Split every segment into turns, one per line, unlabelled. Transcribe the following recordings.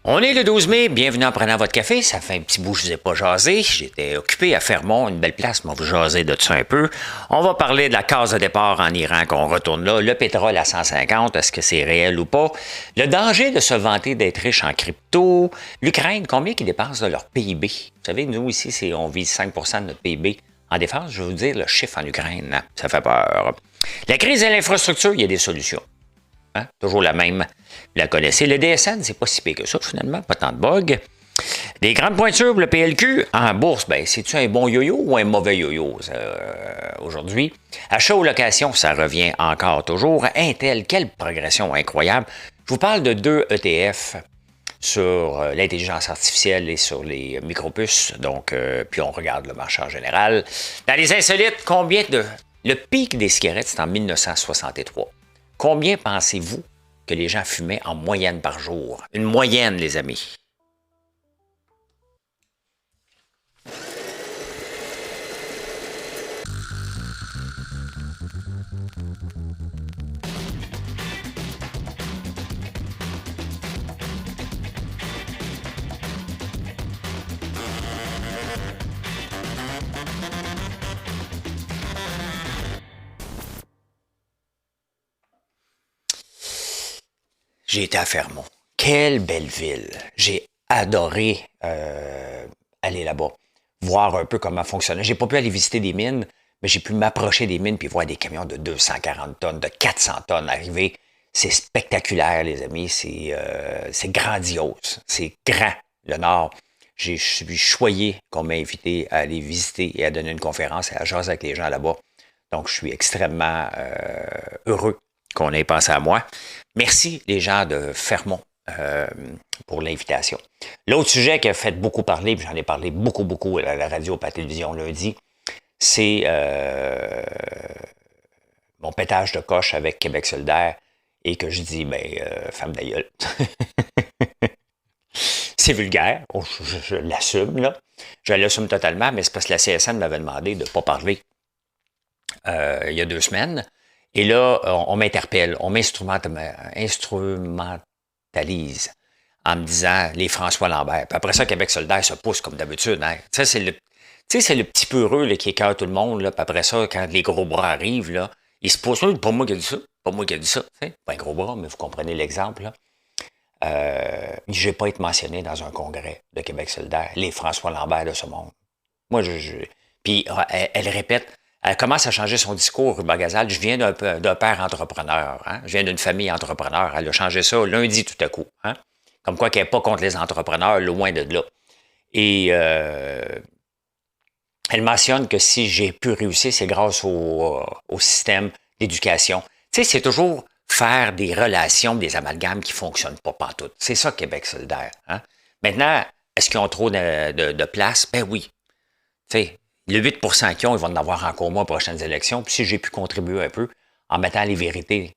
On est le 12 mai, bienvenue en prenant votre café. Ça fait un petit bout que je ne vous ai pas jasé. J'étais occupé à Fermont, une belle place, mais on va vous jaser de ça un peu. On va parler de la case de départ en Iran, qu'on retourne là. Le pétrole à 150, est-ce que c'est réel ou pas? Le danger de se vanter d'être riche en crypto. L'Ukraine, combien ils dépensent de leur PIB? Vous savez, nous ici, on vise 5 de notre PIB en défense. Je vais vous dire le chiffre en Ukraine, hein? Ça fait peur. La crise de l'infrastructure, il y a des solutions. Hein? Toujours la même. Vous la connaissez. Le DSN, c'est pas si pire que ça, finalement. Pas tant de bugs. Des grandes pointures pour le PLQ en bourse, ben, c'est-tu un bon yo-yo ou un mauvais yo-yo aujourd'hui? Achat ou location, ça revient encore toujours. Intel, quelle progression incroyable. Je vous parle de deux ETF sur l'intelligence artificielle et sur les micropuces. Donc, puis on regarde le marché en général. Dans les insolites, combien de... Le pic des cigarettes, c'est en 1963. Combien pensez-vous que les gens fumaient en moyenne par jour? Une moyenne, les amis. J'ai été à Fermont. Quelle belle ville. J'ai adoré aller là-bas, voir un peu comment fonctionnait. J'ai pas pu aller visiter des mines, mais j'ai pu m'approcher des mines puis voir des camions de 240 tonnes, de 400 tonnes arriver. C'est spectaculaire, les amis. C'est grandiose. C'est grand, le Nord. Je suis choyé qu'on m'a invité à aller visiter et à donner une conférence et à jaser avec les gens là-bas. Donc, je suis extrêmement heureux qu'on ait pensé à moi. Merci les gens de Fermont pour l'invitation. L'autre sujet qui a fait beaucoup parler, puis j'en ai parlé beaucoup à la radio, à la télévision lundi, c'est mon pétage de coche avec Québec solidaire et que je dis, femme d'aïeul. C'est vulgaire, je l'assume, là. Je l'assume totalement, mais c'est parce que la CSN m'avait demandé de ne pas parler il y a 2 semaines. Et là, on m'interpelle, on m'instrumentalise en me disant les François Lambert. Puis après ça, Québec solidaire se pousse comme d'habitude. Hein. C'est le petit peureux là, qui écœure tout le monde. Là. Puis après ça, quand les gros bras arrivent, là, il se pousse. Pas moi qui ai dit ça. Pas moi qui ai dit ça. T'sais. Pas un gros bras, mais vous comprenez l'exemple. Je n'ai pas été mentionné dans un congrès de Québec solidaire. Les François Lambert de ce monde. Moi, Puis elle répète. Elle commence à changer son discours, Ruba Gazal. Je viens d'un père entrepreneur. Hein? Je viens d'une famille entrepreneur. Elle a changé ça lundi tout à coup. Hein? Comme quoi qu'elle n'est pas contre les entrepreneurs, loin de là. Et elle mentionne que si j'ai pu réussir, c'est grâce au système d'éducation. Tu sais, c'est toujours faire des relations, des amalgames qui ne fonctionnent pas pantoute. C'est ça, Québec solidaire. Hein? Maintenant, est-ce qu'ils ont trop de place? Ben oui. Tu sais, le 8 qu'ils ont, ils vont en avoir encore moins aux prochaines élections. Puis si j'ai pu contribuer un peu en mettant les vérités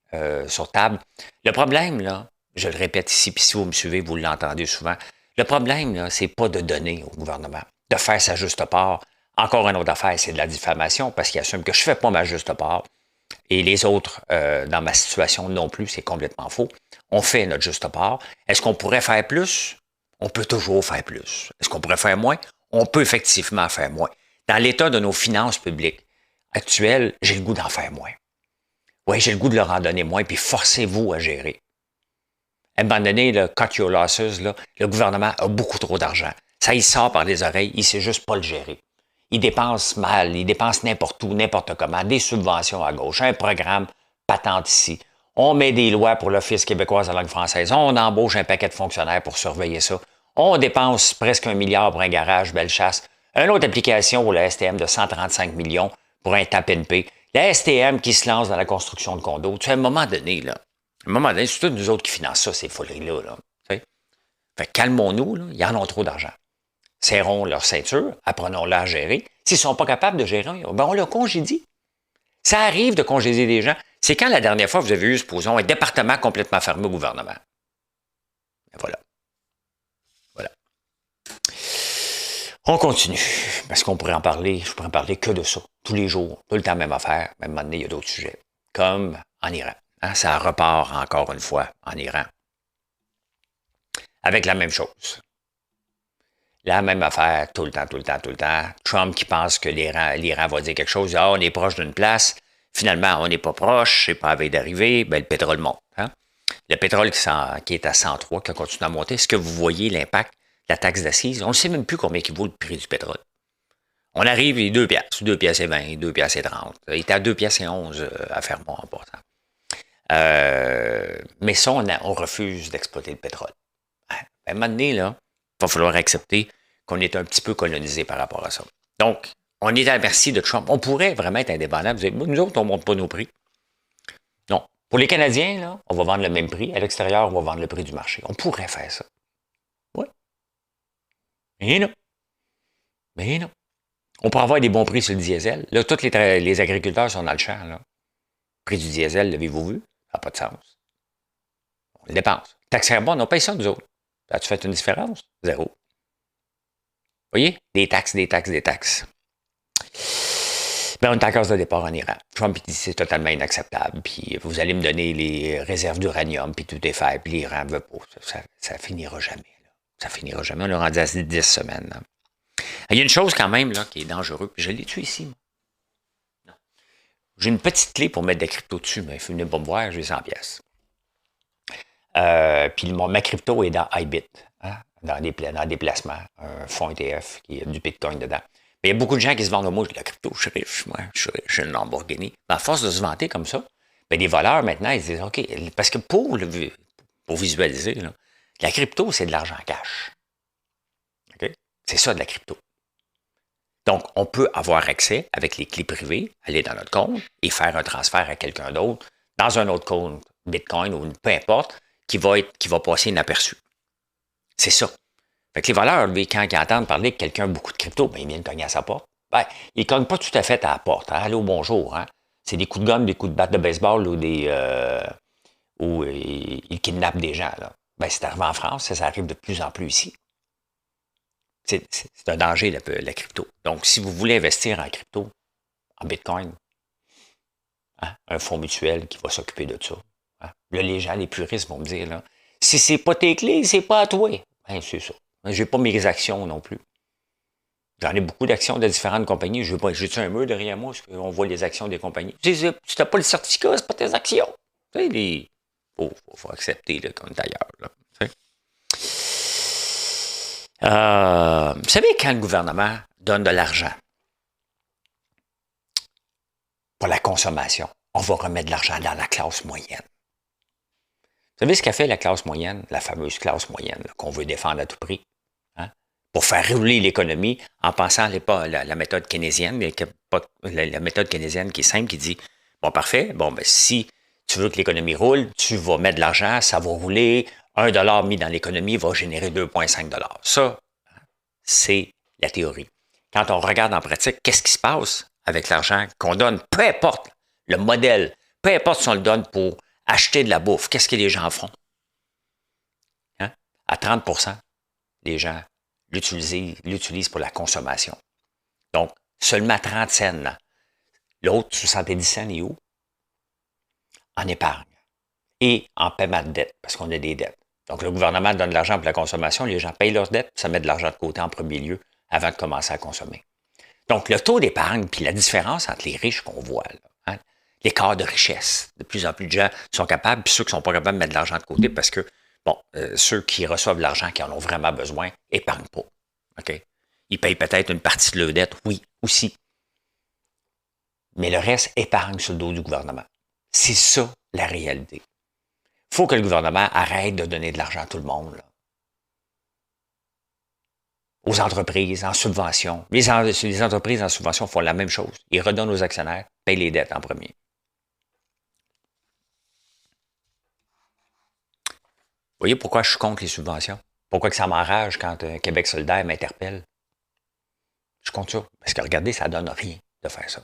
sur table. Le problème, là, je le répète ici, puis si vous me suivez, vous l'entendez souvent, le problème, là, c'est pas de donner au gouvernement, de faire sa juste part. Encore une autre affaire, c'est de la diffamation, parce qu'il assume que je fais pas ma juste part. Et les autres, dans ma situation non plus, c'est complètement faux. On fait notre juste part. Est-ce qu'on pourrait faire plus? On peut toujours faire plus. Est-ce qu'on pourrait faire moins? On peut effectivement faire moins. Dans l'état de nos finances publiques actuelles, j'ai le goût d'en faire moins. Oui, j'ai le goût de leur en donner moins, puis forcez-vous à gérer. À un moment donné, le cut your losses, là, le gouvernement a beaucoup trop d'argent. Ça, il sort par les oreilles, il ne sait juste pas le gérer. Il dépense mal, il dépense n'importe où, n'importe comment, des subventions à gauche, un programme patente ici. On met des lois pour l'Office québécois de la langue française, on embauche un paquet de fonctionnaires pour surveiller ça. On dépense presque 1 milliard pour un garage Bellechasse. Une autre application pour la STM de 135 millions pour un tap and pay. La STM qui se lance dans la construction de condos. Tu sais, à un moment donné, c'est tous nous autres qui financent ça, ces foleries-là. Là, fait que calmons-nous, là, ils en ont trop d'argent. Serrons leur ceinture, apprenons-la à gérer. S'ils ne sont pas capables de gérer, ben on leur congédie. Ça arrive de congédier des gens. C'est quand la dernière fois vous avez eu, supposons, un département complètement fermé au gouvernement. Ben voilà. On continue, parce qu'on pourrait en parler, je pourrais en parler que de ça, tous les jours, tout le temps même affaire, même moment donné, il y a d'autres sujets, comme en Iran. Hein, ça repart encore une fois en Iran. avec la même chose. La même affaire, tout le temps, tout le temps, tout le temps. Trump qui pense que l'Iran va dire quelque chose, ah, on est proche d'une place. Finalement, on n'est pas proche, c'est pas avec d'arriver, ben, le pétrole monte. Hein? Le pétrole qui est à 103, qui continue à monter, est-ce que vous voyez l'impact de la taxe d'assises? On ne sait même plus combien il vaut le prix du pétrole. On arrive, il est 2 piastres, 2 piastres et 20, 2 piastres et 30. Il était à 2 piastres et 11 à Fermont en passant. Mais ça, on refuse d'exploiter le pétrole. À un moment donné, là, il va falloir accepter qu'on est un petit peu colonisé par rapport à ça. Donc, on est à la merci de Trump. On pourrait vraiment être indépendant. Vous dites, nous autres, on ne monte pas nos prix. Non. Pour les Canadiens, là, on va vendre le même prix. À l'extérieur, on va vendre le prix du marché. On pourrait faire ça. Oui. Mais non. Mais non. On pourrait avoir des bons prix sur le diesel. Là, tous les agriculteurs sont dans le champ. Là. Le prix du diesel, l'avez-vous vu? Ça n'a pas de sens. On le dépense. Taxe carbone, on paye ça, nous autres. As-tu fait une différence? Zéro. Vous voyez? Des taxes, des taxes, des taxes. Ben, on est en case de départ en Iran. Trump dit c'est totalement inacceptable. Puis vous allez me donner les réserves d'uranium, puis tout est fait. Puis l'Iran ne veut pas. Ça finira jamais. Là. Ça finira jamais. On l'a rendu à 10 semaines. Là. Il y a une chose quand même là, qui est dangereuse. Je l'ai-tu ici? Moi? Non. J'ai une petite clé pour mettre des cryptos dessus, mais venez pas me voir, j'ai 100 pièces. Puis ma crypto est dans iBit, hein, dans des placements, un fonds ETF qui a du Bitcoin dedans. Mais il y a beaucoup de gens qui se vendent au mot de la crypto, je suis riche, moi, je suis une Lamborghini. Mais à force de se vanter comme ça, ben, des voleurs maintenant, ils disent OK, parce que pour visualiser, là, la crypto, c'est de l'argent cash. Okay? C'est ça de la crypto. Donc, on peut avoir accès avec les clés privées, aller dans notre compte et faire un transfert à quelqu'un d'autre dans un autre compte Bitcoin ou peu importe, qui va passer inaperçu. C'est ça. Fait que les voleurs, lui, quand ils entendent parler de quelqu'un a beaucoup de crypto, ben, ils viennent cogner à sa porte. Ben, ils ne cognent pas tout à fait à la porte. Hein? Allô, bonjour. Hein? C'est des coups de gomme, des coups de batte de baseball ou ils kidnappent des gens. Là. Ben, c'est arrivé en France, ça arrive de plus en plus ici. C'est un danger, la crypto. Donc, si vous voulez investir en crypto, en Bitcoin, hein, un fonds mutuel qui va s'occuper de ça. Hein. Là, les gens, les puristes vont me dire, là, si c'est pas tes clés, c'est pas à toi. Ben, c'est ça. J'ai pas mes actions non plus. J'en ai beaucoup d'actions de différentes compagnies. J'ai-tu un mur derrière moi, parce qu'on voit les actions des compagnies. Tu n'as pas le certificat, c'est pas tes actions. Tu sais, faut accepter là, qu'on est ailleurs. Là, vous savez, quand le gouvernement donne de l'argent pour la consommation, on va remettre de l'argent dans la classe moyenne. Vous savez ce qu'a fait la classe moyenne, la fameuse classe moyenne, qu'on veut défendre à tout prix, hein, pour faire rouler l'économie en pensant la méthode keynésienne, la méthode keynésienne qui est simple, qui dit, bon, parfait, bon, ben, si tu veux que l'économie roule, tu vas mettre de l'argent, ça va rouler, $1 mis dans l'économie va générer 2,5 $. Ça, c'est la théorie. Quand on regarde en pratique, qu'est-ce qui se passe avec l'argent qu'on donne, peu importe le modèle, peu importe si on le donne pour acheter de la bouffe, qu'est-ce que les gens font? Hein? À 30%, les gens l'utilisent pour la consommation. Donc, seulement 30 cents. L'autre, 70 cents, est où? En épargne et en paiement de dette, parce qu'on a des dettes. Donc, le gouvernement donne de l'argent pour la consommation, les gens payent leurs dettes, ça met de l'argent de côté en premier lieu avant de commencer à consommer. Donc, le taux d'épargne, puis la différence entre les riches qu'on voit, là, hein, l'écart de richesse. De plus en plus de gens sont capables, puis ceux qui ne sont pas capables de mettre de l'argent de côté parce que, bon, ceux qui reçoivent de l'argent, qui en ont vraiment besoin, n'épargnent pas. OK? Ils payent peut-être une partie de leur dette, oui, aussi. Mais le reste épargne sur le dos du gouvernement. C'est ça, la réalité. Il faut que le gouvernement arrête de donner de l'argent à tout le monde. Là. Aux entreprises, en subvention. Les entreprises en subvention font la même chose. Ils redonnent aux actionnaires, payent les dettes en premier. Vous voyez pourquoi je suis contre les subventions? Pourquoi que ça m'enrage quand Québec solidaire m'interpelle? Je compte ça. Parce que regardez, ça ne donne rien de faire ça.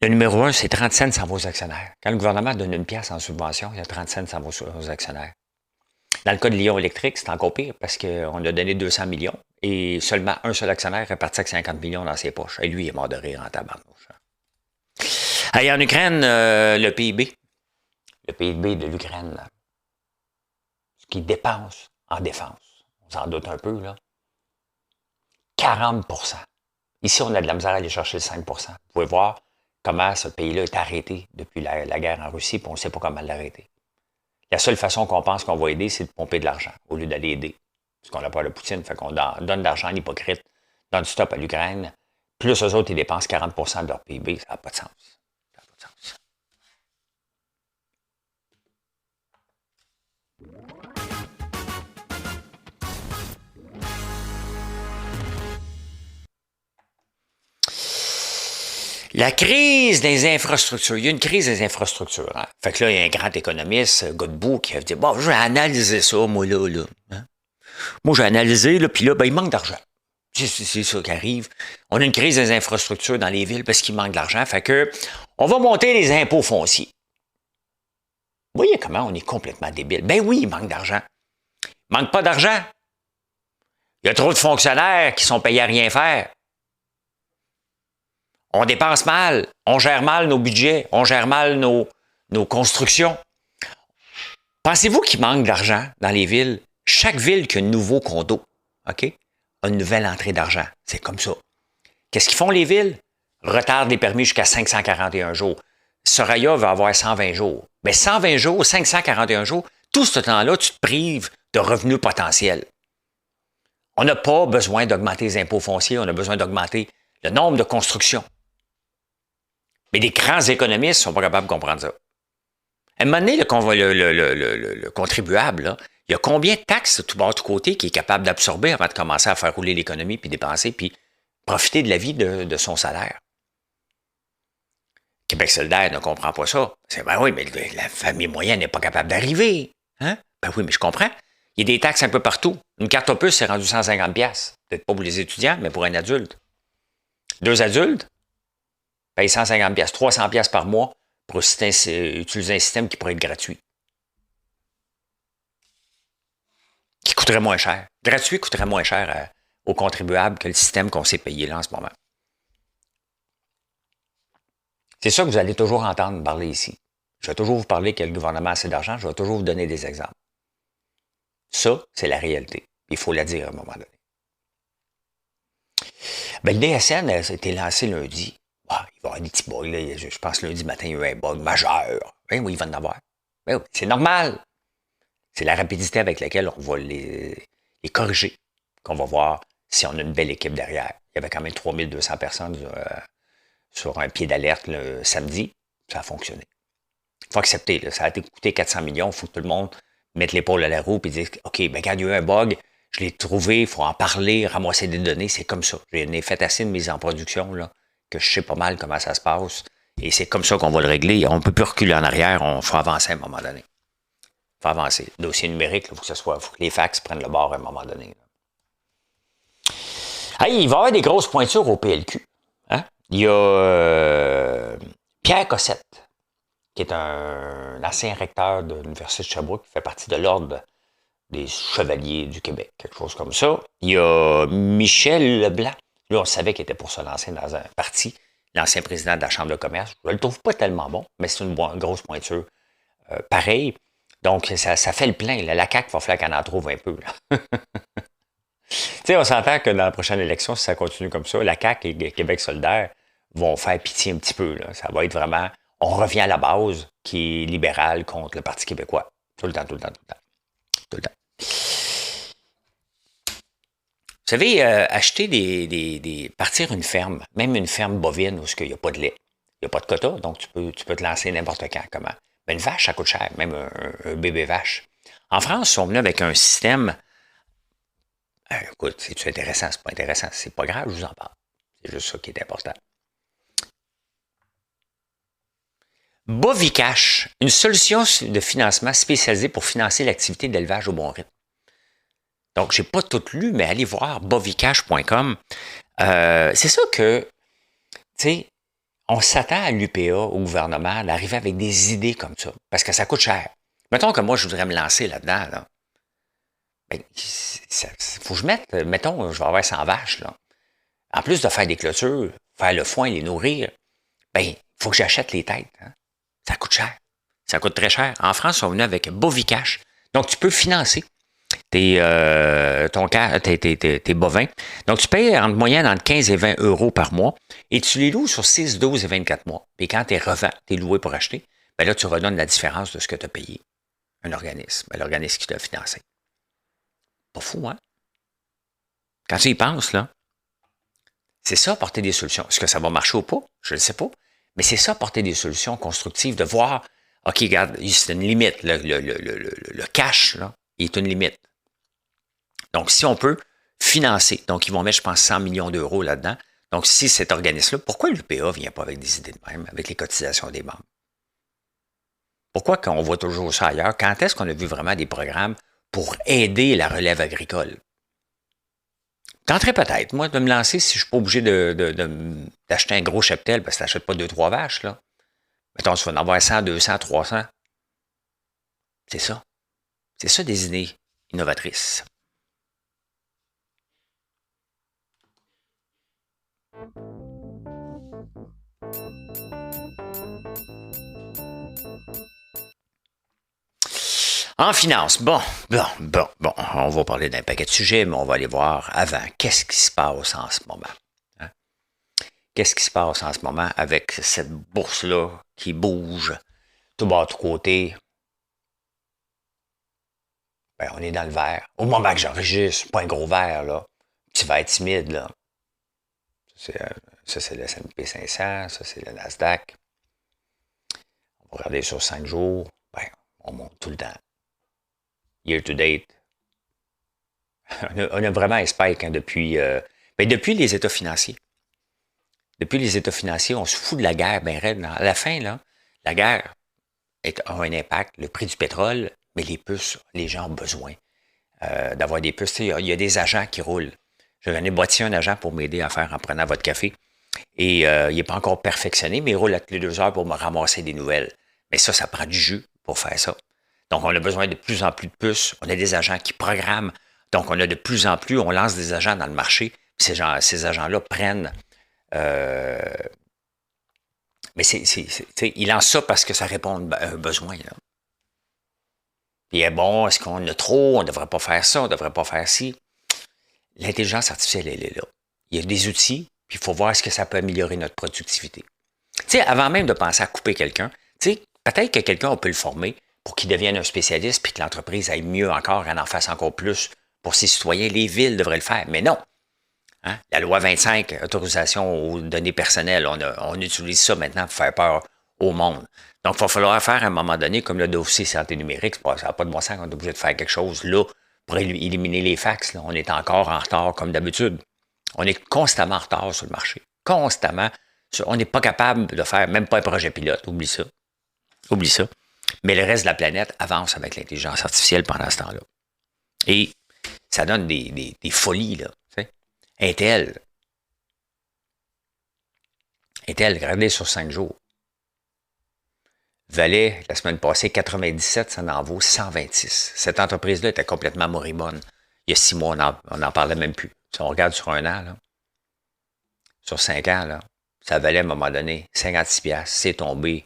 Le numéro 1, c'est 30 cents sans vos actionnaires. Quand le gouvernement donne une pièce en subvention, il y a 30 cents sans vos actionnaires. Dans le cas de Lyon Électrique, c'est encore pire parce qu'on a donné 200 millions et seulement un seul actionnaire est parti avec 50 millions dans ses poches. Et lui, il est mort de rire en tabarnouche. En Ukraine, le PIB le PIB de l'Ukraine, là, ce qu'ils dépensent en défense. On s'en doute un peu, là. 40 %. Ici, on a de la misère à aller chercher le 5 %. Vous pouvez voir comment ce pays-là est arrêté depuis la guerre en Russie, puis on ne sait pas comment l'arrêter. La seule façon qu'on pense qu'on va aider, c'est de pomper de l'argent, au lieu d'aller aider. Parce qu'on n'a pas de Poutine, fait qu'on donne de l'argent à l'hypocrite, donne stop à l'Ukraine. Plus eux autres, ils dépensent 40 % de leur PIB, ça n'a pas de sens. Ça n'a pas de sens. La crise des infrastructures. Il y a une crise des infrastructures. Hein? Fait que là, il y a un grand économiste, Godbout, qui a dit, bon, je vais analyser ça, moi, là. Hein? Moi, j'ai analysé, là, puis là, ben, il manque d'argent. C'est ça qui arrive. On a une crise des infrastructures dans les villes parce qu'il manque d'argent. Fait que, on va monter les impôts fonciers. Vous voyez comment on est complètement débile. Ben oui, il manque d'argent. Il manque pas d'argent. Il y a trop de fonctionnaires qui sont payés à rien faire. On dépense mal, on gère mal nos budgets, on gère mal nos constructions. Pensez-vous qu'il manque d'argent dans les villes? Chaque ville qui a un nouveau condo, OK, a une nouvelle entrée d'argent. C'est comme ça. Qu'est-ce qu'ils font les villes? Retardent les permis jusqu'à 541 jours. Soraya va avoir 120 jours. Mais 120 jours, 541 jours, tout ce temps-là, tu te prives de revenus potentiels. On n'a pas besoin d'augmenter les impôts fonciers, on a besoin d'augmenter le nombre de constructions. Mais les grands économistes ne sont pas capables de comprendre ça. À un moment donné, le contribuable, là, il y a combien de taxes de tout bord, de tout côté qu'il est capable d'absorber avant de commencer à faire rouler l'économie, puis dépenser, puis profiter de la vie de son salaire? Québec solidaire ne comprend pas ça. C'est, ben oui, mais la famille moyenne n'est pas capable d'arriver. Hein? Ben oui, mais je comprends. Il y a des taxes un peu partout. Une carte opus, c'est rendu 150$. Peut-être pas pour les étudiants, mais pour un adulte. 2 adultes payent 150$, 300$ par mois pour utiliser un système qui pourrait être gratuit. Qui coûterait moins cher. Gratuit coûterait moins cher aux contribuables que le système qu'on s'est payé là en ce moment. C'est ça que vous allez toujours entendre parler ici. Je vais toujours vous parler que le gouvernement a assez d'argent, je vais toujours vous donner des exemples. Ça, c'est la réalité. Il faut la dire à un moment donné. Ben, le DSN a été lancé lundi. Ah, il va y avoir des petits bugs. Là. Je pense que lundi matin, il y a eu un bug majeur. Ben oui, il va en avoir. Ben oui, c'est normal. C'est la rapidité avec laquelle on va les corriger qu'on va voir si on a une belle équipe derrière. Il y avait quand même 3200 personnes sur un pied d'alerte le samedi. Ça a fonctionné. Il faut accepter. Là, ça a été coûté 400 millions. Il faut que tout le monde mette l'épaule à la roue et dire OK, ben quand il y a eu un bug, je l'ai trouvé, il faut en parler, ramasser des données. C'est comme ça. J'ai fait assez de mise en production là, que je sais pas mal comment ça se passe. Et c'est comme ça qu'on va le régler. On ne peut plus reculer en arrière. Il faut avancer à un moment donné. Il faut avancer. Le dossier numérique, il faut que les fax prennent le bord à un moment donné. Hey, il va y avoir des grosses pointures au PLQ. Hein? Il y a Pierre Cossette, qui est un ancien recteur de l'Université de Sherbrooke, qui fait partie de l'Ordre des Chevaliers du Québec, quelque chose comme ça. Il y a Michel Leblanc. Lui, on savait qu'il était pour se lancer dans un parti, l'ancien président de la Chambre de commerce. Je ne le trouve pas tellement bon, mais c'est une grosse pointure pareil. Donc, ça fait le plein. Là. La CAQ, il va falloir qu'elle en trouve un peu. Tu sais, on s'entend que dans la prochaine élection, si ça continue comme ça, la CAQ et Québec solidaire vont faire pitié un petit peu. Là. Ça va être vraiment... On revient à la base qui est libérale contre le Parti québécois. Tout le temps, tout le temps, tout le temps. Tout le temps. Vous savez, acheter partir une ferme, même une ferme bovine où il n'y a pas de lait. Il n'y a pas de quota, donc tu peux te lancer n'importe quand. Comment? Mais une vache, ça coûte cher, même un bébé vache. En France, ils sont venus avec un système... écoute, c'est-tu intéressant? C'est pas intéressant. C'est pas grave, je vous en parle. C'est juste ça qui est important. Bovicash, une solution de financement spécialisée pour financer l'activité d'élevage au bon rythme. Donc, je n'ai pas tout lu, mais allez voir bovicash.com. C'est ça que, tu sais, on s'attend à l'UPA, au gouvernement, d'arriver avec des idées comme ça, parce que ça coûte cher. Mettons que moi, je voudrais me lancer là-dedans, là. Ben, faut que je mette, mettons, je vais avoir 100 vaches, là. En plus de faire des clôtures, faire le foin, les nourrir, ben, il faut que j'achète les têtes, hein. Ça coûte cher. Ça coûte très cher. En France, ils sont venus avec Bovicash. Donc, tu peux financer tes bovins. Donc, tu payes en moyenne entre 15 et 20 euros par mois et tu les loues sur 6, 12 et 24 mois. Et quand tu revends, tu es loué pour acheter, ben là, tu redonnes la différence de ce que tu as payé. Un organisme. Ben, l'organisme qui t'a financé. Pas fou, hein? Quand tu y penses, là, c'est ça, apporter des solutions. Est-ce que ça va marcher ou pas? Je ne sais pas. Mais c'est ça, apporter des solutions constructives, de voir, OK, regarde, c'est une limite. Le cash, là, il est une limite. Donc, si on peut financer, donc ils vont mettre, je pense, 100 millions d'euros là-dedans. Donc, si cet organisme-là, pourquoi l'UPA ne vient pas avec des idées de même, avec les cotisations des membres? Pourquoi qu'on voit toujours ça ailleurs? Quand est-ce qu'on a vu vraiment des programmes pour aider la relève agricole? Tenterais peut-être, moi, de me lancer si je ne suis pas obligé d'acheter un gros cheptel, parce que tu n'achètes pas 2-3 vaches, là. Mettons, tu vas en avoir 100, 200, 300. C'est ça. C'est ça des idées innovatrices. En finance, bon, on va parler d'un paquet de sujets, mais on va aller voir avant, qu'est-ce qui se passe en ce moment? Hein? Qu'est-ce qui se passe en ce moment avec cette bourse-là qui bouge tout bas, tout côté? Ben, on est dans le vert. Au moment que j'enregistre, pas un gros vert, là. Petit vert timide, là. Ça, c'est le S&P 500, ça, c'est le Nasdaq. On va regarder sur 5 jours. Ben, on monte tout le temps. Year to date. On a vraiment un spike hein, depuis les états financiers. Depuis les états financiers, on se fout de la guerre ben raide. À la fin, là, la guerre a un impact, le prix du pétrole, mais les puces, les gens ont besoin d'avoir des puces. Il y a des agents qui roulent. Je vais boîtier un agent pour m'aider à faire en prenant votre café. Et il n'est pas encore perfectionné, mais il roule à toutes les 2 heures pour me ramasser des nouvelles. Mais ça prend du jus pour faire ça. Donc, on a besoin de plus en plus de puces. On a des agents qui programment. Donc, on a de plus en plus, on lance des agents dans le marché. Ces agents-là prennent... mais ils lancent ça parce que ça répond à un besoin. Là. Puis, bon, est-ce qu'on a trop? On ne devrait pas faire ça, on ne devrait pas faire ci. L'intelligence artificielle, elle est là. Il y a des outils, puis il faut voir est-ce que ça peut améliorer notre productivité. Tu sais, avant même de penser à couper quelqu'un, tu sais, peut-être que quelqu'un, on peut le former pour qu'il devienne un spécialiste, puis que l'entreprise aille mieux encore, en fasse encore plus pour ses citoyens. Les villes devraient le faire, mais non. Hein? La loi 25, autorisation aux données personnelles, on utilise ça maintenant pour faire peur au monde. Donc, il va falloir faire à un moment donné, comme le dossier santé numérique, ça n'a pas de bon sens qu'on est obligé de faire quelque chose là pour éliminer les fax. Là. On est encore en retard comme d'habitude. On est constamment en retard sur le marché. Constamment. On n'est pas capable de faire même pas un projet pilote. Oublie ça. Oublie ça. Mais le reste de la planète avance avec l'intelligence artificielle pendant ce temps-là. Et ça donne des folies, là. Tu sais. Intel, regardez sur 5 jours. Valait, la semaine passée, 97, ça en vaut 126. Cette entreprise-là était complètement moribonde. Il y a 6 mois, on n'en parlait même plus. Si on regarde sur 1 an, là, sur 5 ans, là, ça valait à un moment donné 56$. C'est tombé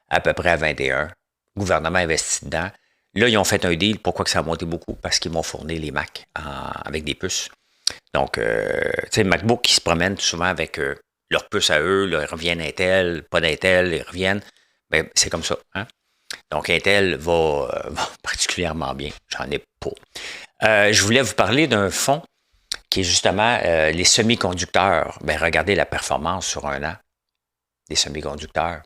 à peu près à 21. Le gouvernement investit dedans. Là, ils ont fait un deal. Pourquoi que ça a monté beaucoup? Parce qu'ils m'ont fourni les Mac avec des puces. Donc, tu sais, MacBook qui se promènent souvent avec leurs puces à eux, là, ils reviennent Intel, pas d'Intel, ils reviennent. Ben, c'est comme ça. Hein? Donc, Intel va particulièrement bien. J'en ai pas. Je voulais vous parler d'un fonds qui est justement les semi-conducteurs. Ben, regardez la performance sur 1 an des semi-conducteurs.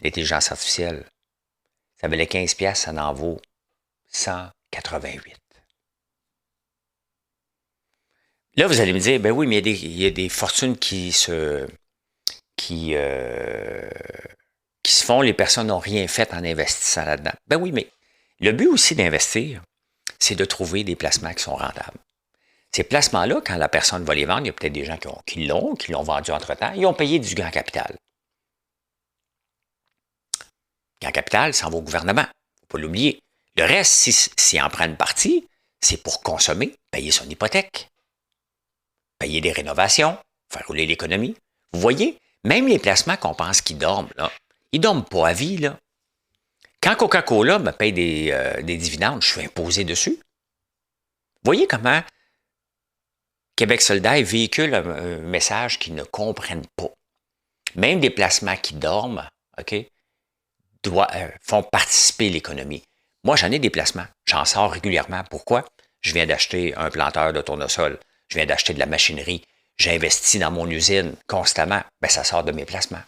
L'intelligence artificielle. Ça valait 15$, ça en vaut 188. Là, vous allez me dire, ben oui, mais il y a des fortunes qui se font, les personnes n'ont rien fait en investissant là-dedans. Ben oui, mais le but aussi d'investir, c'est de trouver des placements qui sont rentables. Ces placements-là, quand la personne va les vendre, il y a peut-être des gens qui l'ont vendu entre-temps, ils ont payé du grand capital. Grand capital, ça en va au gouvernement. Il ne faut pas l'oublier. Le reste, s'il en prend une partie, c'est pour consommer, payer son hypothèque, payer des rénovations, faire rouler l'économie. Vous voyez, même les placements qu'on pense qu'ils dorment, là, ils ne dorment pas à vie. Là. Quand Coca-Cola me paye des dividendes, je suis imposé dessus. Voyez comment Québec solidaire véhicule un message qu'ils ne comprennent pas. Même des placements qui dorment, OK, font participer l'économie. Moi, j'en ai des placements. J'en sors régulièrement. Pourquoi? Je viens d'acheter un planteur de tournesol. Je viens d'acheter de la machinerie. J'ai investi dans mon usine constamment. Ben, ça sort de mes placements.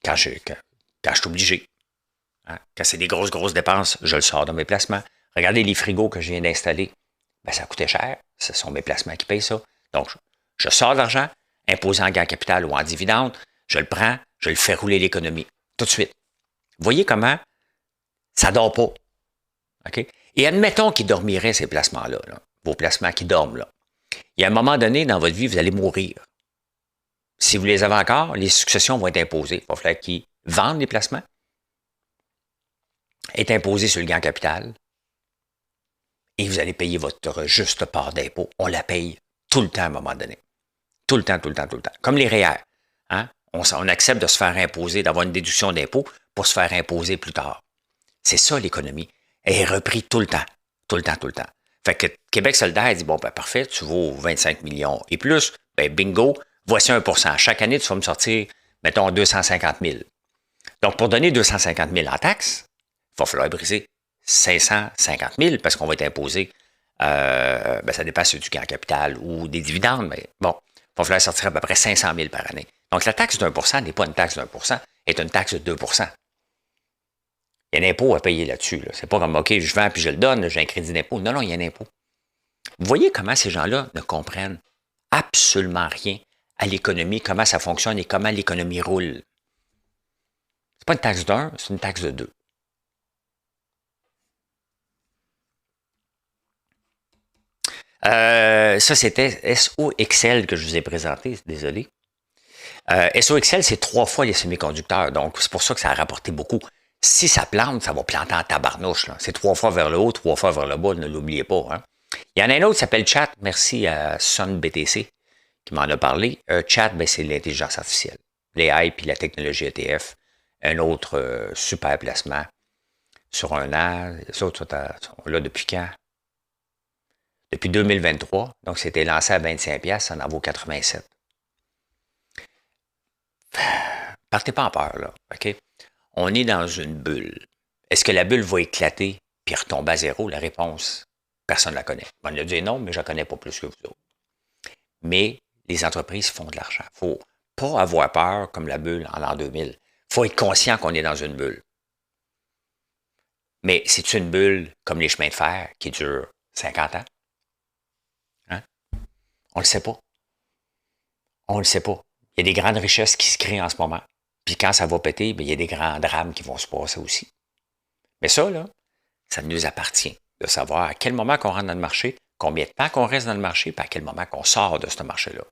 Quand je suis obligé. Hein? Quand c'est des grosses dépenses, je le sors de mes placements. Regardez les frigos que je viens d'installer. Ben, ça coûtait cher. Ce sont mes placements qui payent ça. Donc, je sors de l'argent, imposé en gain capital ou en dividende, je le prends, je le fais rouler l'économie. Tout de suite. Voyez comment ça ne dort pas. OK? Et admettons qu'ils dormiraient, ces placements-là, là, vos placements qui dorment. Là. Il y a un moment donné dans votre vie, vous allez mourir. Si vous les avez encore, les successions vont être imposées. Il va falloir qu'ils vendent les placements, est imposé sur le gain capital, et vous allez payer votre juste part d'impôt. On la paye tout le temps à un moment donné. Tout le temps. Comme les REER. Hein? On accepte de se faire imposer, d'avoir une déduction d'impôt pour se faire imposer plus tard. C'est ça l'économie. Elle est reprise tout le temps. Tout le temps. Fait que Québec solidaire dit, bon, ben parfait, tu vaux 25 millions et plus, ben bingo, voici 1%. Chaque année, tu vas me sortir, mettons, 250 000. Donc, pour donner 250 000 en taxes, il va falloir briser 550 000 parce qu'on va être imposé, ben ça dépend si c'est du gain capital ou des dividendes, mais bon, il va falloir sortir à peu près 500 000 par année. Donc, la taxe d'1% n'est pas une taxe d'1%, est une taxe de 2%. Il y a un impôt à payer là-dessus. Là. C'est pas comme, OK, je vends puis je le donne, j'ai un crédit d'impôt. Non, il y a un impôt. Vous voyez comment ces gens-là ne comprennent absolument rien à l'économie, comment ça fonctionne et comment l'économie roule. C'est pas une taxe d'1, c'est une taxe de 2. Ça, c'était SO Excel que je vous ai présenté, désolé. SO Excel, c'est 3 fois les semi-conducteurs, donc c'est pour ça que ça a rapporté beaucoup. Si ça plante, ça va planter en tabarnouche. C'est 3 fois vers le haut, 3 fois vers le bas, ne l'oubliez pas. Hein. Il y en a un autre qui s'appelle Chat, merci à SunBTC qui m'en a parlé. Chat, ben, c'est l'intelligence artificielle. L'AI puis la technologie ETF. Un autre super placement sur un an. Les autres sont là depuis quand? Depuis 2023. Donc, c'était lancé à 25$, ça en vaut 87. Partez pas en peur, là. OK? On est dans une bulle. Est-ce que la bulle va éclater puis retomber à zéro? La réponse, personne ne la connaît. On a dit non, mais je ne connais pas plus que vous autres. Mais les entreprises font de l'argent. Il ne faut pas avoir peur comme la bulle en l'an 2000. Il faut être conscient qu'on est dans une bulle. Mais c'est une bulle comme les chemins de fer qui durent 50 ans? Hein? On ne le sait pas. On ne le sait pas. Il y a des grandes richesses qui se créent en ce moment. Puis quand ça va péter, bien, il y a des grands drames qui vont se passer aussi. Mais ça, là, ça nous appartient de savoir à quel moment qu'on rentre dans le marché, combien de temps qu'on reste dans le marché, puis à quel moment qu'on sort de ce marché-là.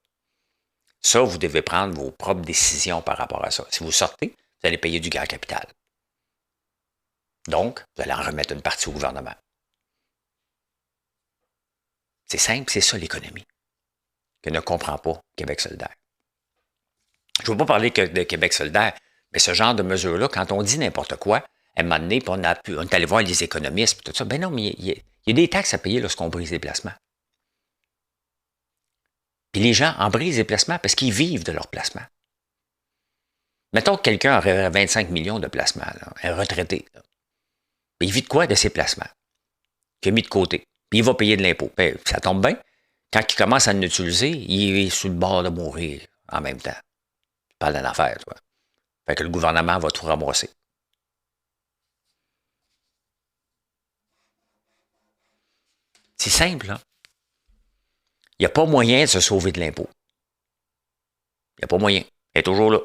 Ça, vous devez prendre vos propres décisions par rapport à ça. Si vous sortez, vous allez payer du gain capital. Donc, vous allez en remettre une partie au gouvernement. C'est simple, c'est ça l'économie que ne comprend pas Québec solidaire. Je ne veux pas parler que de Québec solidaire, mais ce genre de mesures-là, quand on dit n'importe quoi, à un moment donné, on est allé voir les économistes, tout ça, ben non, mais il y a des taxes à payer lorsqu'on brise les placements. Puis les gens en brisent les placements parce qu'ils vivent de leurs placements. Mettons que quelqu'un aurait 25 millions de placements, là, un retraité. Là. Il vit de quoi de ses placements? Qu'il a mis de côté. Puis il va payer de l'impôt. Ben, ça tombe bien. Quand il commence à l'utiliser, il est sur le bord de mourir en même temps. Tu parles d'une affaire, toi. Fait que le gouvernement va tout ramasser. C'est simple, hein? Il n'y a pas moyen de se sauver de l'impôt. Il n'y a pas moyen. Il est toujours là.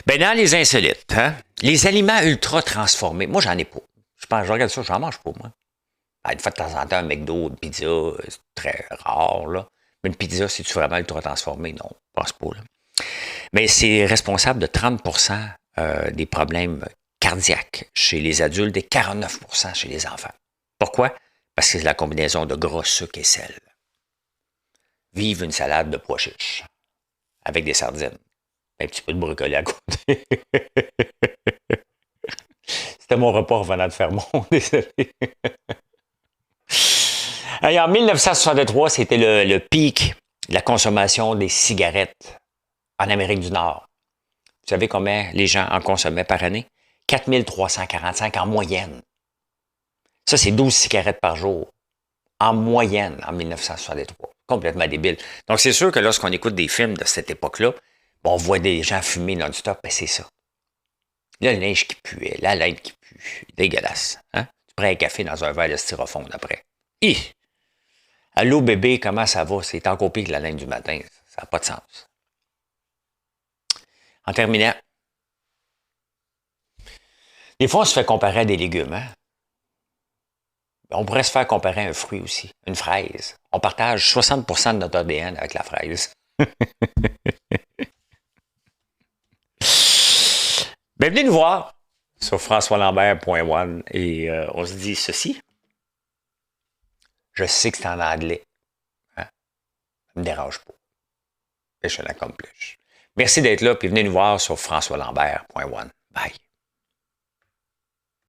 Ben, dans les insolites, hein? Les aliments ultra transformés. Moi, j'en ai pas. Je regarde ça, j'en mange pas, moi. Une fois de temps en temps, un McDo, une pizza, c'est très rare, là. Mais une pizza, c'est-tu vraiment ultra transformé? Non, je pense pas, là. Mais c'est responsable de 30% des problèmes cardiaques chez les adultes et 49% chez les enfants. Pourquoi? Parce que c'est la combinaison de gras, sucre et sel. vive une salade de pois chiches avec des sardines. Un petit peu de brocoli à côté. C'était mon repas revenant de Fermont, désolé. Et en 1963, c'était le pic de la consommation des cigarettes en Amérique du Nord. Vous savez combien les gens en consommaient par année? 4 345 en moyenne. Ça, c'est 12 cigarettes par jour. En moyenne, en 1963. Complètement débile. Donc, c'est sûr que lorsqu'on écoute des films de cette époque-là, bon, on voit des gens fumer non-stop, ben c'est ça. Le linge qui puait, la laine qui pue. Dégueulasse. Hein? Tu prends un café dans un verre de styrofoam après. Hi! Allô bébé, comment ça va? C'est encore pire que la laine du matin. Ça n'a pas de sens. En terminant, des fois, on se fait comparer à des légumes. Hein? On pourrait se faire comparer à un fruit aussi, une fraise. On partage 60% de notre ADN avec la fraise. Ben, venez nous voir sur françoislambert.one et on se dit ceci. Je sais que c'est en anglais. Hein? Ça ne me dérange pas. Mission accomplished. Merci d'être là, puis venez nous voir sur françoislambert.one. Bye.